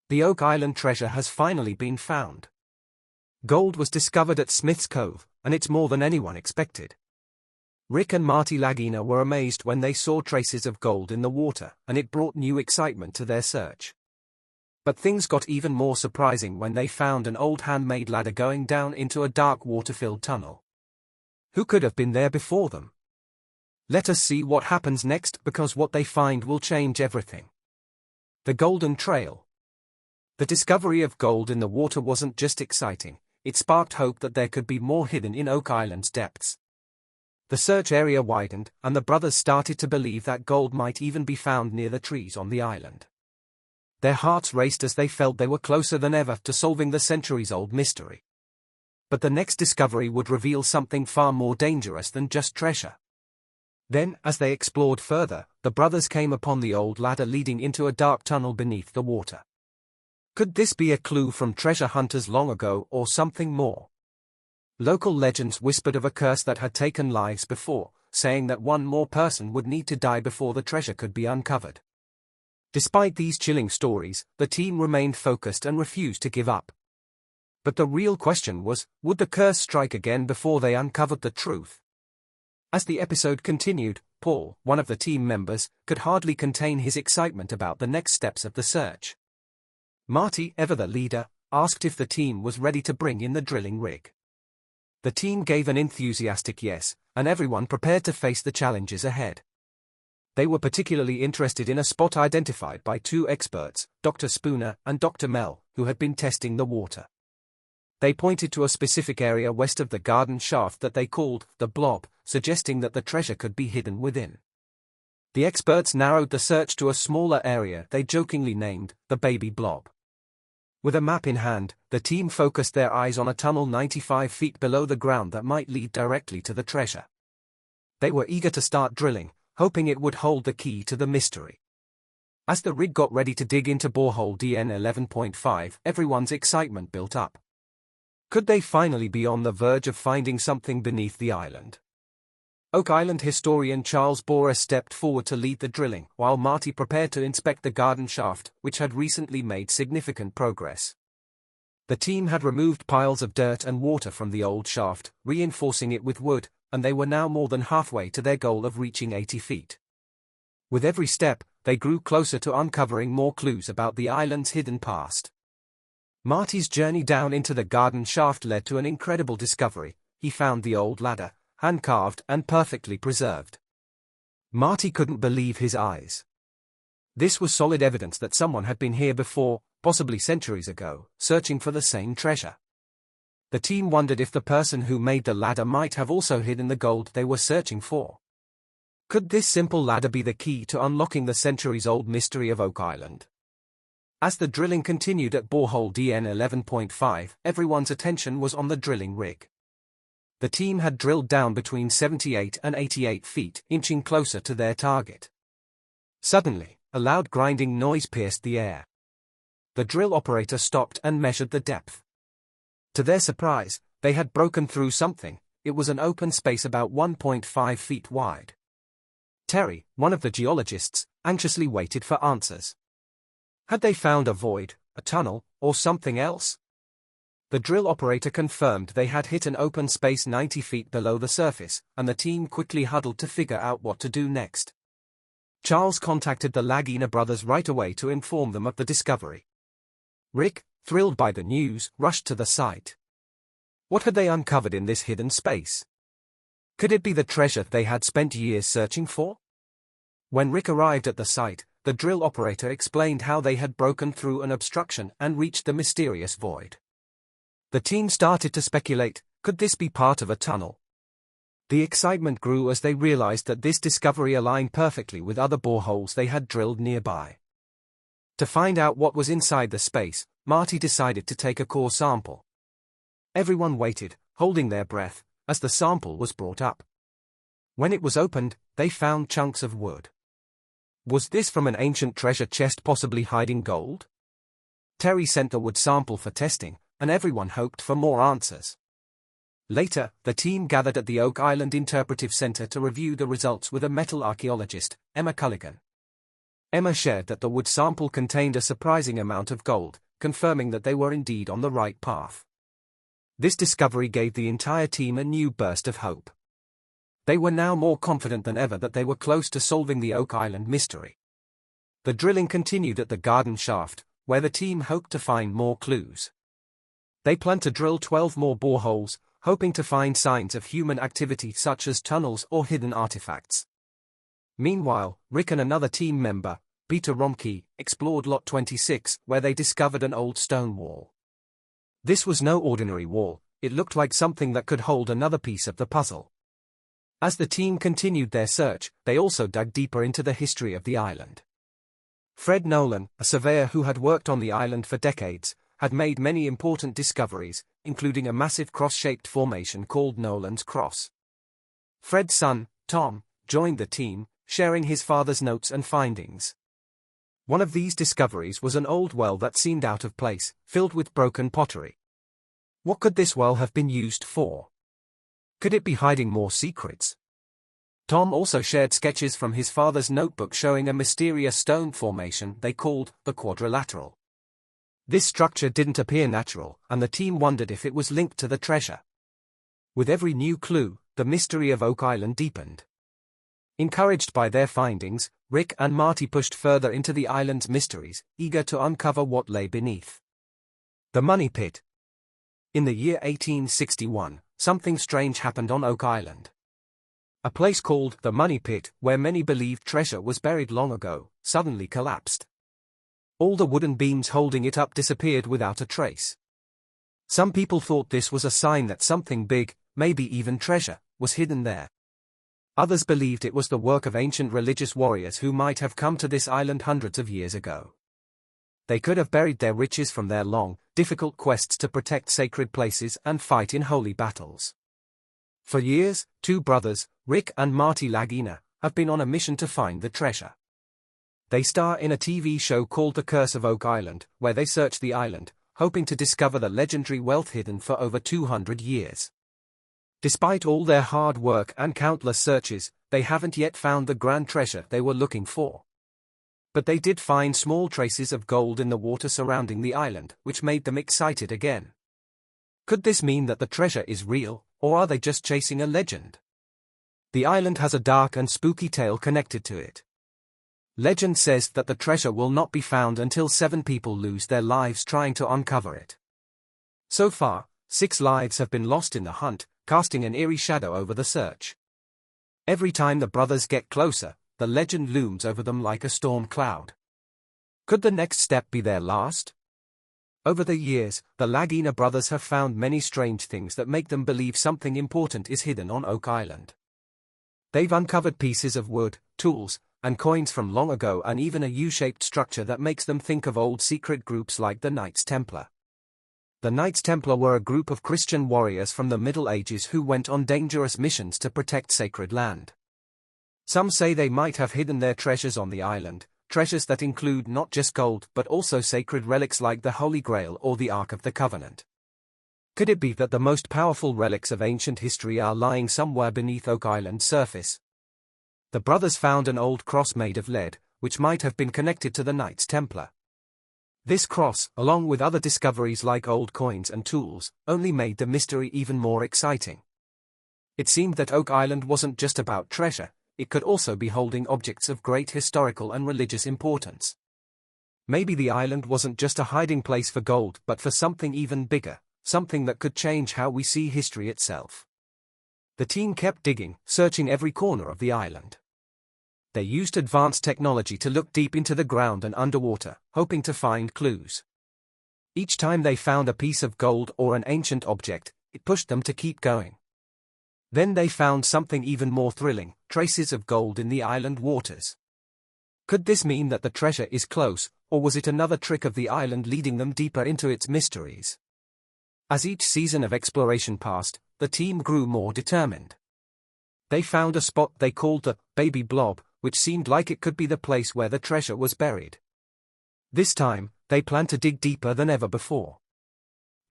The Oak Island treasure has finally been found. Gold was discovered at Smith's Cove, and it's more than anyone expected. Rick and Marty Lagina were amazed when they saw traces of gold in the water, and it brought new excitement to their search. But things got even more surprising when they found an old handmade ladder going down into a dark water-filled tunnel. Who could have been there before them? Let us see what happens next, because what they find will change everything. The Golden Trail. The discovery of gold in the water wasn't just exciting, it sparked hope that there could be more hidden in Oak Island's depths. The search area widened, and the brothers started to believe that gold might even be found near the trees on the island. Their hearts raced as they felt they were closer than ever to solving the centuries-old mystery. But the next discovery would reveal something far more dangerous than just treasure. Then, as they explored further, the brothers came upon the old ladder leading into a dark tunnel beneath the water. Could this be a clue from treasure hunters long ago, or something more? Local legends whispered of a curse that had taken lives before, saying that one more person would need to die before the treasure could be uncovered. Despite these chilling stories, the team remained focused and refused to give up. But the real question was, would the curse strike again before they uncovered the truth? As the episode continued, Paul, one of the team members, could hardly contain his excitement about the next steps of the search. Marty, ever the leader, asked if the team was ready to bring in the drilling rig. The team gave an enthusiastic yes, and everyone prepared to face the challenges ahead. They were particularly interested in a spot identified by two experts, Dr. Spooner and Dr. Mel, who had been testing the water. They pointed to a specific area west of the garden shaft that they called the blob, suggesting that the treasure could be hidden within. The experts narrowed the search to a smaller area they jokingly named the baby blob. With a map in hand, the team focused their eyes on a tunnel 95 feet below the ground that might lead directly to the treasure. They were eager to start drilling, hoping it would hold the key to the mystery. As the rig got ready to dig into borehole DN 11.5, everyone's excitement built up. Could they finally be on the verge of finding something beneath the island? Oak Island historian Charles Borer stepped forward to lead the drilling, while Marty prepared to inspect the garden shaft, which had recently made significant progress. The team had removed piles of dirt and water from the old shaft, reinforcing it with wood, and they were now more than halfway to their goal of reaching 80 feet. With every step, they grew closer to uncovering more clues about the island's hidden past. Marty's journey down into the garden shaft led to an incredible discovery. He found the old ladder, hand-carved and perfectly preserved. Marty couldn't believe his eyes. This was solid evidence that someone had been here before, possibly centuries ago, searching for the same treasure. The team wondered if the person who made the ladder might have also hidden the gold they were searching for. Could this simple ladder be the key to unlocking the centuries-old mystery of Oak Island? As the drilling continued at borehole DN 11.5, everyone's attention was on the drilling rig. The team had drilled down between 78 and 88 feet, inching closer to their target. Suddenly, a loud grinding noise pierced the air. The drill operator stopped and measured the depth. To their surprise, they had broken through something. It was an open space about 1.5 feet wide. Terry, one of the geologists, anxiously waited for answers. Had they found a void, a tunnel, or something else? The drill operator confirmed they had hit an open space 90 feet below the surface, and the team quickly huddled to figure out what to do next. Charles contacted the Lagina brothers right away to inform them of the discovery. Rick, thrilled by the news, rushed to the site. What had they uncovered in this hidden space? Could it be the treasure they had spent years searching for? When Rick arrived at the site, the drill operator explained how they had broken through an obstruction and reached the mysterious void. The team started to speculate, could this be part of a tunnel? The excitement grew as they realized that this discovery aligned perfectly with other boreholes they had drilled nearby. To find out what was inside the space, Marty decided to take a core sample. Everyone waited, holding their breath, as the sample was brought up. When it was opened, they found chunks of wood. Was this from an ancient treasure chest possibly hiding gold? Terry sent the wood sample for testing, and everyone hoped for more answers. Later, the team gathered at the Oak Island Interpretive Center to review the results with a metal archaeologist, Emma Culligan. Emma shared that the wood sample contained a surprising amount of gold, confirming that they were indeed on the right path. This discovery gave the entire team a new burst of hope. They were now more confident than ever that they were close to solving the Oak Island mystery. The drilling continued at the garden shaft, where the team hoped to find more clues. They planned to drill 12 more boreholes, hoping to find signs of human activity such as tunnels or hidden artifacts. Meanwhile, Rick and another team member, Peter Romke, explored Lot 26, where they discovered an old stone wall. This was no ordinary wall, it looked like something that could hold another piece of the puzzle. As the team continued their search, they also dug deeper into the history of the island. Fred Nolan, a surveyor who had worked on the island for decades, had made many important discoveries, including a massive cross-shaped formation called Nolan's Cross. Fred's son, Tom, joined the team, sharing his father's notes and findings. One of these discoveries was an old well that seemed out of place, filled with broken pottery. What could this well have been used for? Could it be hiding more secrets? Tom also shared sketches from his father's notebook showing a mysterious stone formation they called the quadrilateral. This structure didn't appear natural, and the team wondered if it was linked to the treasure. With every new clue, the mystery of Oak Island deepened. Encouraged by their findings, Rick and Marty pushed further into the island's mysteries, eager to uncover what lay beneath. The Money Pit. In the year 1861, something strange happened on Oak Island. A place called the Money Pit, where many believed treasure was buried long ago, suddenly collapsed. All the wooden beams holding it up disappeared without a trace. Some people thought this was a sign that something big, maybe even treasure, was hidden there. Others believed it was the work of ancient religious warriors who might have come to this island hundreds of years ago. They could have buried their riches from their long, difficult quests to protect sacred places and fight in holy battles. For years, two brothers, Rick and Marty Lagina, have been on a mission to find the treasure. They star in a TV show called The Curse of Oak Island, where they search the island, hoping to discover the legendary wealth hidden for over 200 years. Despite all their hard work and countless searches, they haven't yet found the grand treasure they were looking for. But they did find small traces of gold in the water surrounding the island, which made them excited again. Could this mean that the treasure is real, or are they just chasing a legend? The island has a dark and spooky tale connected to it. Legend says that the treasure will not be found until 7 people lose their lives trying to uncover it. So far, 6 lives have been lost in the hunt, casting an eerie shadow over the search. Every time the brothers get closer, the legend looms over them like a storm cloud. Could the next step be their last? Over the years, the Lagina brothers have found many strange things that make them believe something important is hidden on Oak Island. They've uncovered pieces of wood, tools, and coins from long ago, and even a U-shaped structure that makes them think of old secret groups like the Knights Templar. The Knights Templar were a group of Christian warriors from the Middle Ages who went on dangerous missions to protect sacred land. Some say they might have hidden their treasures on the island, treasures that include not just gold but also sacred relics like the Holy Grail or the Ark of the Covenant. Could it be that the most powerful relics of ancient history are lying somewhere beneath Oak Island's surface? The brothers found an old cross made of lead, which might have been connected to the Knights Templar. This cross, along with other discoveries like old coins and tools, only made the mystery even more exciting. It seemed that Oak Island wasn't just about treasure, it could also be holding objects of great historical and religious importance. Maybe the island wasn't just a hiding place for gold but for something even bigger, something that could change how we see history itself. The team kept digging, searching every corner of the island. They used advanced technology to look deep into the ground and underwater, hoping to find clues. Each time they found a piece of gold or an ancient object, it pushed them to keep going. Then they found something even more thrilling, traces of gold in the island waters. Could this mean that the treasure is close, or was it another trick of the island leading them deeper into its mysteries? As each season of exploration passed, the team grew more determined. They found a spot they called the Baby Blob, which seemed like it could be the place where the treasure was buried. This time, they planned to dig deeper than ever before.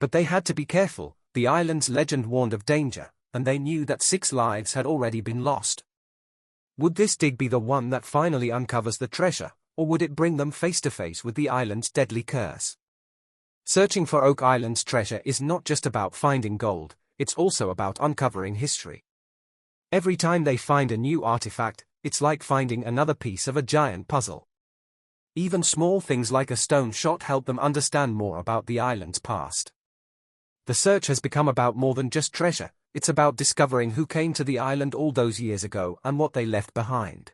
But they had to be careful, the island's legend warned of danger, and they knew that 6 lives had already been lost. Would this dig be the one that finally uncovers the treasure, or would it bring them face to face with the island's deadly curse? Searching for Oak Island's treasure is not just about finding gold, it's also about uncovering history. Every time they find a new artifact, it's like finding another piece of a giant puzzle. Even small things like a stone shot help them understand more about the island's past. The search has become about more than just treasure, it's about discovering who came to the island all those years ago and what they left behind.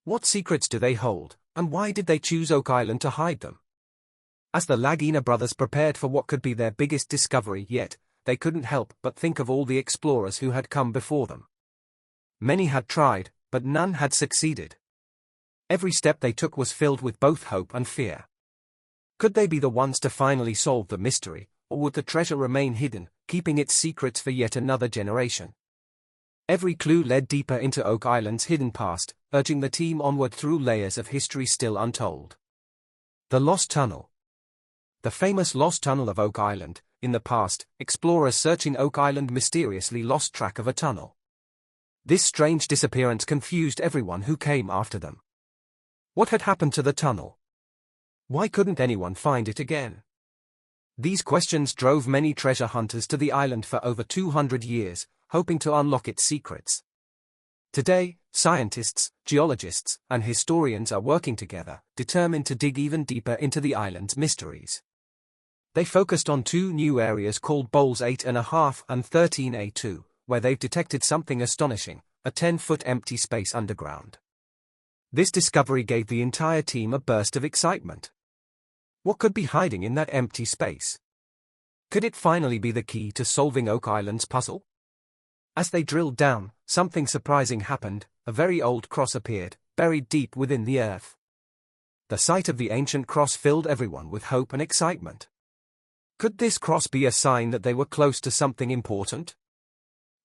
What secrets do they hold, and why did they choose Oak Island to hide them? As the Lagina brothers prepared for what could be their biggest discovery yet, they couldn't help but think of all the explorers who had come before them. Many had tried, but none had succeeded. Every step they took was filled with both hope and fear. Could they be the ones to finally solve the mystery, or would the treasure remain hidden, keeping its secrets for yet another generation? Every clue led deeper into Oak Island's hidden past, urging the team onward through layers of history still untold. The Lost Tunnel. The famous Lost Tunnel of Oak Island. In the past, explorers searching Oak Island mysteriously lost track of a tunnel. This strange disappearance confused everyone who came after them. What had happened to the tunnel? Why couldn't anyone find it again? These questions drove many treasure hunters to the island for over 200 years, hoping to unlock its secrets. Today, scientists, geologists, and historians are working together, determined to dig even deeper into the island's mysteries. They focused on two new areas called Bowls 8.5 and 13A2, where they've detected something astonishing, a 10-foot empty space underground. This discovery gave the entire team a burst of excitement. What could be hiding in that empty space? Could it finally be the key to solving Oak Island's puzzle? As they drilled down, something surprising happened. A very old cross appeared, buried deep within the earth. The sight of the ancient cross filled everyone with hope and excitement. Could this cross be a sign that they were close to something important?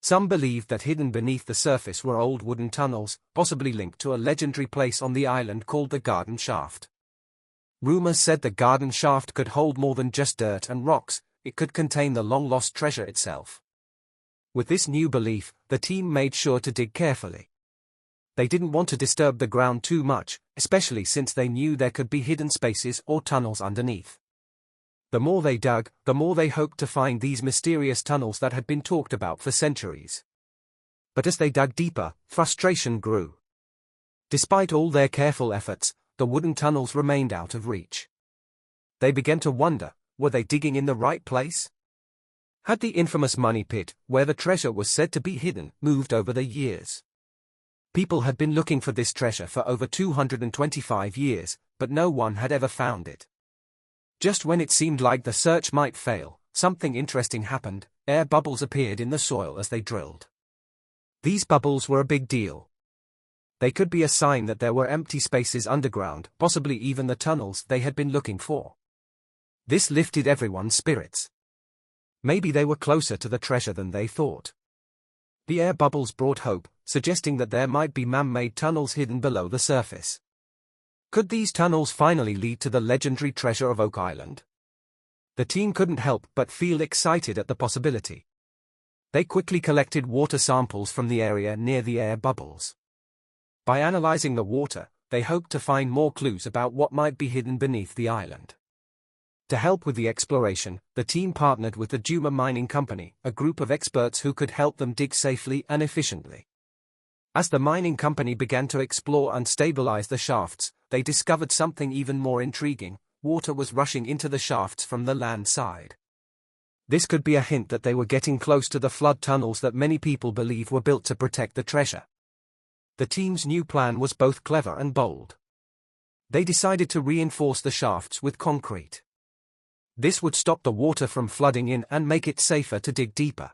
Some believed that hidden beneath the surface were old wooden tunnels, possibly linked to a legendary place on the island called the Garden Shaft. Rumors said the Garden Shaft could hold more than just dirt and rocks, it could contain the long-lost treasure itself. With this new belief, the team made sure to dig carefully. They didn't want to disturb the ground too much, especially since they knew there could be hidden spaces or tunnels underneath. The more they dug, the more they hoped to find these mysterious tunnels that had been talked about for centuries. But as they dug deeper, frustration grew. Despite all their careful efforts, the wooden tunnels remained out of reach. They began to wonder, were they digging in the right place? Had the infamous money pit, where the treasure was said to be hidden, moved over the years? People had been looking for this treasure for over 225 years, but no one had ever found it. Just when it seemed like the search might fail, something interesting happened. Air bubbles appeared in the soil as they drilled. These bubbles were a big deal. They could be a sign that there were empty spaces underground, possibly even the tunnels they had been looking for. This lifted everyone's spirits. Maybe they were closer to the treasure than they thought. The air bubbles brought hope, suggesting that there might be man-made tunnels hidden below the surface. Could these tunnels finally lead to the legendary treasure of Oak Island? The team couldn't help but feel excited at the possibility. They quickly collected water samples from the area near the air bubbles. By analyzing the water, they hoped to find more clues about what might be hidden beneath the island. To help with the exploration, the team partnered with the Juma Mining Company, a group of experts who could help them dig safely and efficiently. As the mining company began to explore and stabilize the shafts, they discovered something even more intriguing. Water was rushing into the shafts from the land side. This could be a hint that they were getting close to the flood tunnels that many people believe were built to protect the treasure. The team's new plan was both clever and bold. They decided to reinforce the shafts with concrete. This would stop the water from flooding in and make it safer to dig deeper.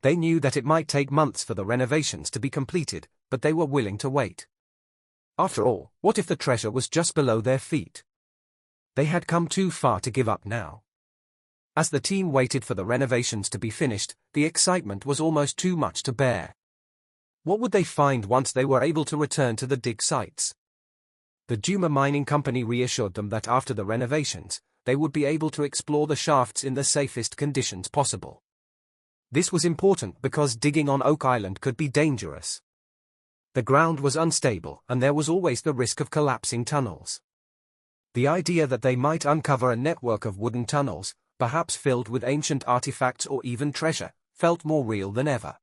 They knew that it might take months for the renovations to be completed, but they were willing to wait. After all, what if the treasure was just below their feet? They had come too far to give up now. As the team waited for the renovations to be finished, the excitement was almost too much to bear. What would they find once they were able to return to the dig sites? The Juma Mining Company reassured them that after the renovations, they would be able to explore the shafts in the safest conditions possible. This was important because digging on Oak Island could be dangerous. The ground was unstable and there was always the risk of collapsing tunnels. The idea that they might uncover a network of wooden tunnels, perhaps filled with ancient artifacts or even treasure, felt more real than ever.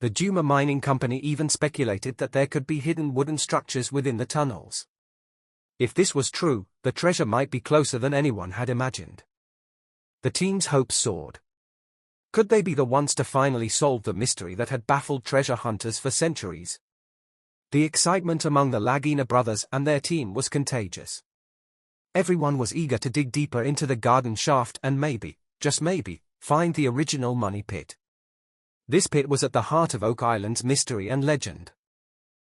The Juma Mining Company even speculated that there could be hidden wooden structures within the tunnels. If this was true, the treasure might be closer than anyone had imagined. The team's hopes soared. Could they be the ones to finally solve the mystery that had baffled treasure hunters for centuries? The excitement among the Lagina brothers and their team was contagious. Everyone was eager to dig deeper into the garden shaft and maybe, just maybe, find the original money pit. This pit was at the heart of Oak Island's mystery and legend.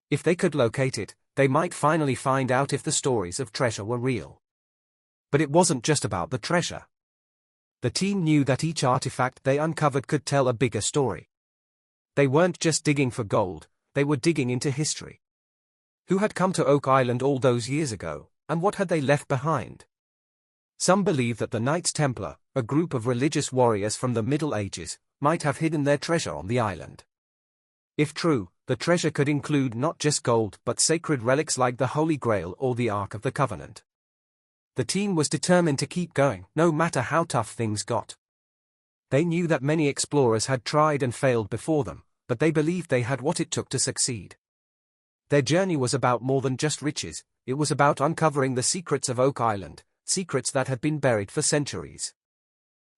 If they could locate it, they might finally find out if the stories of treasure were real. But it wasn't just about the treasure. The team knew that each artifact they uncovered could tell a bigger story. They weren't just digging for gold, they were digging into history. Who had come to Oak Island all those years ago, and what had they left behind? Some believe that the Knights Templar, a group of religious warriors from the Middle Ages, might have hidden their treasure on the island. If true, the treasure could include not just gold but sacred relics like the Holy Grail or the Ark of the Covenant. The team was determined to keep going, no matter how tough things got. They knew that many explorers had tried and failed before them, but they believed they had what it took to succeed. Their journey was about more than just riches, it was about uncovering the secrets of Oak Island, secrets that had been buried for centuries.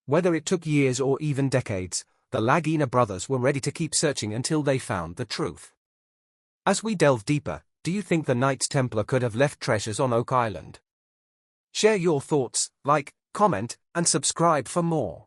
Whether it took years or even decades, the Lagina brothers were ready to keep searching until they found the truth. As we delve deeper, do you think the Knights Templar could have left treasures on Oak Island? Share your thoughts, like, comment, and subscribe for more.